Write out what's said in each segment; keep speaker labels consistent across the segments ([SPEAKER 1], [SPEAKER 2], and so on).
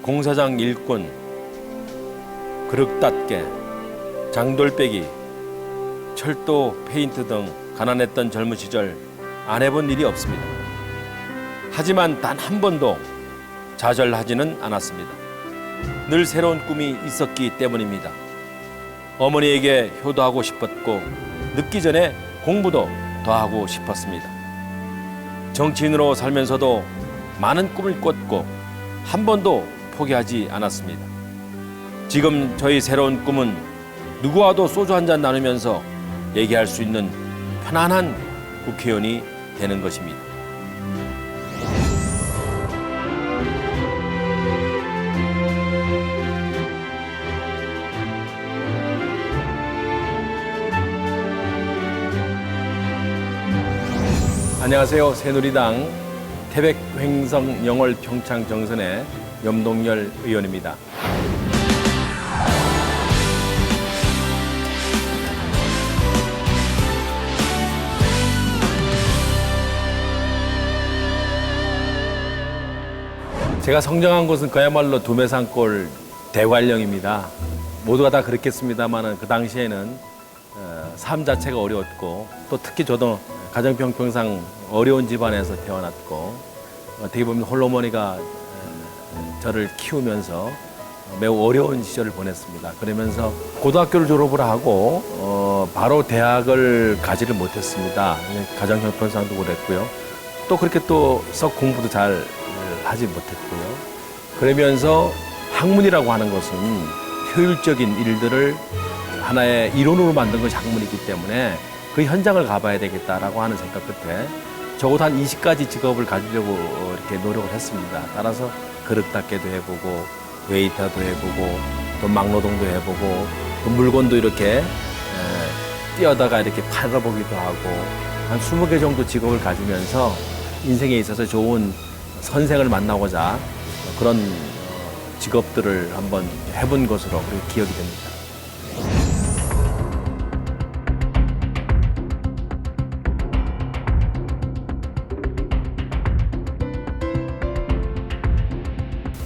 [SPEAKER 1] 공사장 일꾼, 그릇닦개, 장돌배기, 철도 페인트 등 가난했던 젊은 시절 안 해본 일이 없습니다. 하지만 단 한 번도 좌절하지는 않았습니다. 늘 새로운 꿈이 있었기 때문입니다. 어머니에게 효도하고 싶었고 늦기 전에 공부도 더 하고 싶었습니다. 정치인으로 살면서도 많은 꿈을 꿨고 한 번도 포기하지 않았습니다. 지금 저희 새로운 꿈은 누구와도 소주 한잔 나누면서 얘기할 수 있는 편안한 국회의원이 되는 것입니다. 안녕하세요. 새누리당 태백횡성 영월 평창 정선의 염동열 의원입니다. 제가 성장한 곳은 그야말로 두메산골 대관령입니다. 모두가 다 그렇겠습니다만 그 당시에는 삶 자체가 어려웠고 또 특히 저도 가정형편상 어려운 집안에서 태어났고 어떻게 보면 홀어머니가 저를 키우면서 매우 어려운 시절을 보냈습니다. 그러면서 고등학교를 졸업을 하고 바로 대학을 가지를 못했습니다. 가정형편상도 그랬고요. 또 그렇게 또 썩 공부도 잘 하지 못했고요. 그러면서 학문이라고 하는 것은 효율적인 일들을 하나의 이론으로 만든 것이 학문이기 때문에 그 현장을 가봐야 되겠다라고 하는 생각 끝에 적어도 한 20가지 직업을 가지려고 이렇게 노력을 했습니다. 따라서 그릇닦개도 해보고 웨이터도 해보고 또 막노동도 해보고 또 물건도 이렇게 뛰어다가 이렇게 팔아보기도 하고 한 20개 정도 직업을 가지면서 인생에 있어서 좋은 선생을 만나고자 그런 직업들을 한번 해본 것으로 기억이 됩니다.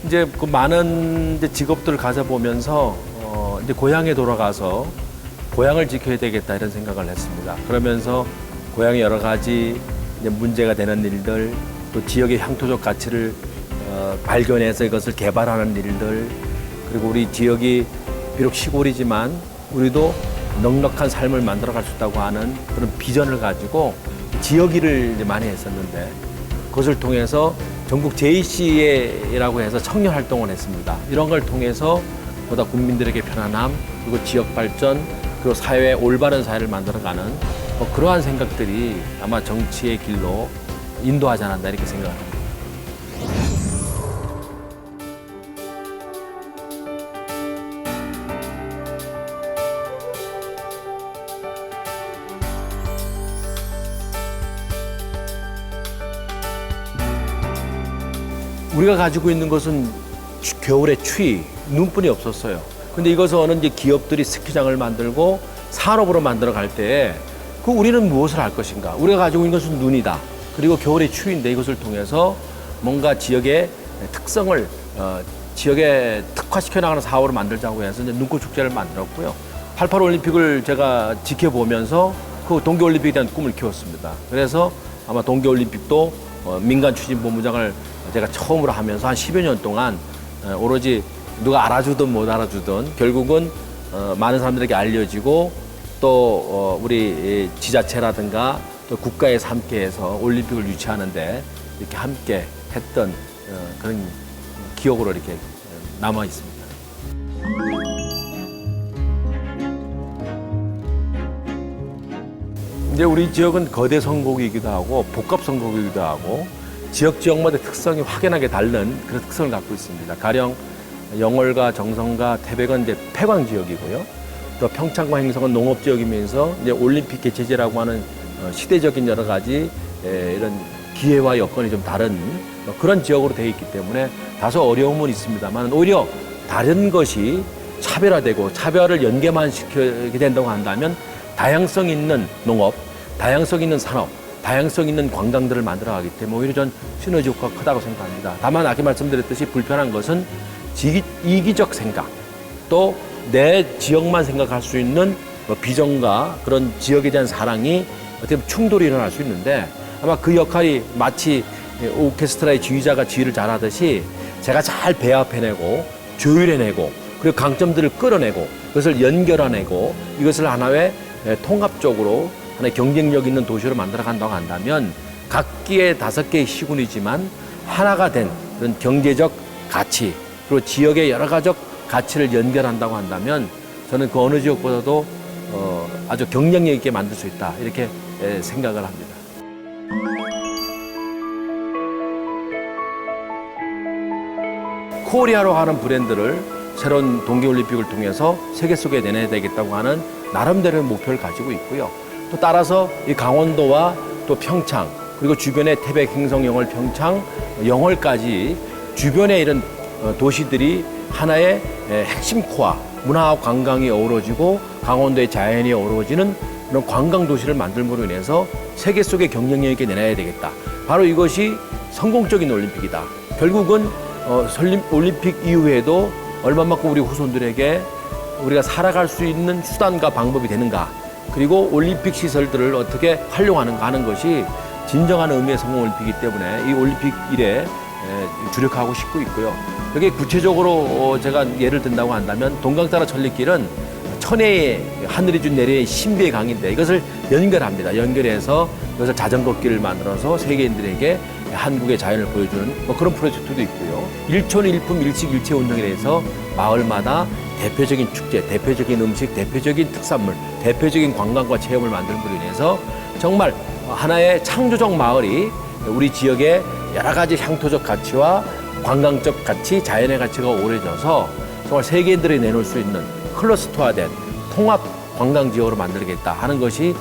[SPEAKER 1] 이제 그 많은 직업들을 가져보면서 이제 고향에 돌아가서 고향을 지켜야 되겠다 이런 생각을 했습니다. 그러면서 고향의 여러 가지 이제 문제가 되는 일들, 또 지역의 향토적 가치를 발견해서 이것을 개발하는 일들, 그리고 우리 지역이 비록 시골이지만 우리도 넉넉한 삶을 만들어갈 수 있다고 하는 그런 비전을 가지고 지역 일을 이제 많이 했었는데 그것을 통해서 전국 JC라고 해서 청년 활동을 했습니다. 이런 걸 통해서 보다 국민들에게 편안함, 그리고 지역 발전, 그리고 사회의 올바른 사회를 만들어가는 그러한 생각들이 아마 정치의 길로 인도하지 않았나 이렇게 생각합니다. 우리가 가지고 있는 것은 겨울에 추위, 눈뿐이 없었어요. 근데 이것은 이제 기업들이 스키장을 만들고 산업으로 만들어 갈 때 우리는 무엇을 할 것인가? 우리가 가지고 있는 것은 눈이다. 그리고 겨울에 추위인데 이것을 통해서 뭔가 지역의 특성을 지역에 특화시켜 나가는 사업을 만들자고 해서 이제 눈꽃 축제를 만들었고요. 88 올림픽을 제가 지켜보면서 그 동계올림픽에 대한 꿈을 키웠습니다. 그래서 아마 동계올림픽도 민간 추진본부장을 제가 처음으로 하면서 한 10여 년 동안 오로지 누가 알아주든 못 알아주든 결국은 많은 사람들에게 알려지고 또 우리 지자체라든가 또 국가에서 함께해서 올림픽을 유치하는데 이렇게 함께 했던 그런 기억으로 이렇게 남아 있습니다. 이제 우리 지역은 거대 선곡이기도 하고 복합 선곡이기도 하고 지역마다 특성이 확연하게 다른 그런 특성을 갖고 있습니다. 가령 영월과 정선과 태백은 이제 폐광 지역이고요. 또 평창과 행성은 농업 지역이면서 이제 올림픽 개최지라고 하는 시대적인 여러 가지 이런 기회와 여건이 좀 다른 그런 지역으로 되어 있기 때문에 다소 어려움은 있습니다만 오히려 다른 것이 차별화되고 차별을 연계만 시키게 된다고 한다면 다양성 있는 농업, 다양성 있는 산업, 다양성 있는 관광들을 만들어가기 때문에 오히려 전 시너지 효과가 크다고 생각합니다. 다만 아까 말씀드렸듯이 불편한 것은 이기적 생각, 또 내 지역만 생각할 수 있는 비전과 그런 지역에 대한 사랑이 어떻게 보면 충돌이 일어날 수 있는데, 아마 그 역할이 마치 오케스트라의 지휘자가 지휘를 잘하듯이 제가 잘 배합해내고 조율해내고 그리고 강점들을 끌어내고 그것을 연결해내고 이것을 하나의 통합적으로 하나의 경쟁력 있는 도시로 만들어 간다고 한다면, 각기의 5개의 시군이지만 하나가 된 그런 경제적 가치, 그리고 지역의 여러 가지적 가치를 연결한다고 한다면 저는 그 어느 지역보다도 아주 경쟁력 있게 만들 수 있다, 이렇게 생각을 합니다. 코리아로 하는 브랜드를 새로운 동계올림픽을 통해서 세계 속에 내내야 되겠다고 하는 나름대로의 목표를 가지고 있고요. 또 따라서 이 강원도와 또 평창, 그리고 주변의 태백, 행성, 영월, 평창, 영월까지 주변의 이런 도시들이 하나의 핵심 코어, 문화와 관광이 어우러지고 강원도의 자연이 어우러지는 그런 관광 도시를 만들므로 인해서 세계 속의 경쟁력 있게 내놔야 되겠다. 바로 이것이 성공적인 올림픽이다. 결국은 올림픽 이후에도 얼마만큼 우리 후손들에게 우리가 살아갈 수 있는 수단과 방법이 되는가, 그리고 올림픽 시설들을 어떻게 활용하는가 하는 것이 진정한 의미의 성공 올림픽이기 때문에 이 올림픽 일에 주력하고 싶고 있고요. 여기 구체적으로 제가 예를 든다고 한다면 동강따라 천리길은 천혜의 하늘이 준 내려의 신비의 강인데 이것을 연결합니다. 연결해서 이것을 자전거길을 만들어서 세계인들에게 한국의 자연을 보여주는 그런 프로젝트도 있고요. 일촌 일품 일식 일체 운동에 대해서 마을마다 대표적인 축제, 대표적인 음식, 대표적인 특산물, 대표적인 관광과 체험을 만들므로 인해서 정말 하나의 창조적 마을이 우리 지역의 여러 가지 향토적 가치와 관광적 가치, 자연의 가치가 오래져서 정말 세계인들이 내놓을 수 있는 클러스터화된 통합 관광 지역으로 만들겠다 하는 것이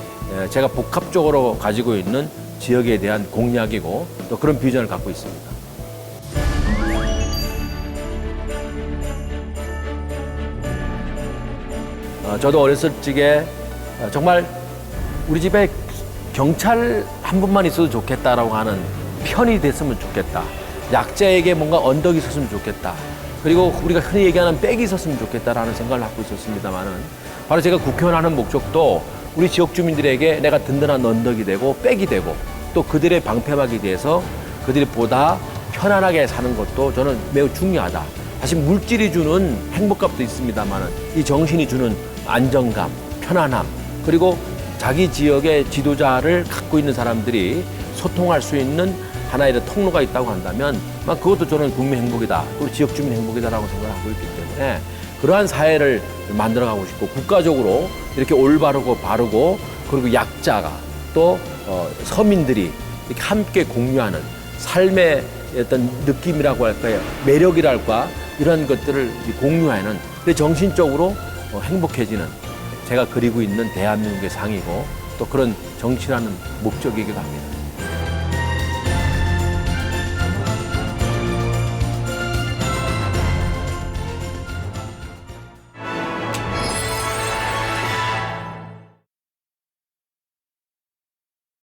[SPEAKER 1] 제가 복합적으로 가지고 있는 지역에 대한 공약이고 또 그런 비전을 갖고 있습니다. 저도 어렸을 적에 정말 우리 집에 경찰 한 분만 있어도 좋겠다라고 하는, 편이 됐으면 좋겠다, 약자에게 뭔가 언덕이 있었으면 좋겠다, 그리고 우리가 흔히 얘기하는 백이 있었으면 좋겠다라는 생각을 갖고 있었습니다만은, 바로 제가 국회의원 하는 목적도 우리 지역 주민들에게 내가 든든한 언덕이 되고 백이 되고 또 그들의 방패막이 돼서 그들이 보다 편안하게 사는 것도 저는 매우 중요하다. 사실 물질이 주는 행복감도 있습니다만은 이 정신이 주는 안정감, 편안함, 그리고 자기 지역의 지도자를 갖고 있는 사람들이 소통할 수 있는 하나의 통로가 있다고 한다면 그것도 저는 국민 행복이다, 그리고 지역 주민 행복이다라고 생각하고 있기 때문에 그러한 사회를 만들어가고 싶고, 국가적으로 이렇게 올바르고 바르고 그리고 약자가 또 서민들이 이렇게 함께 공유하는 삶의 어떤 느낌이라고 할까요, 매력이랄까, 이런 것들을 공유하는, 정신적으로 행복해지는 제가 그리고 있는 대한민국의 상이고 또 그런 정치라는 목적이기도 합니다.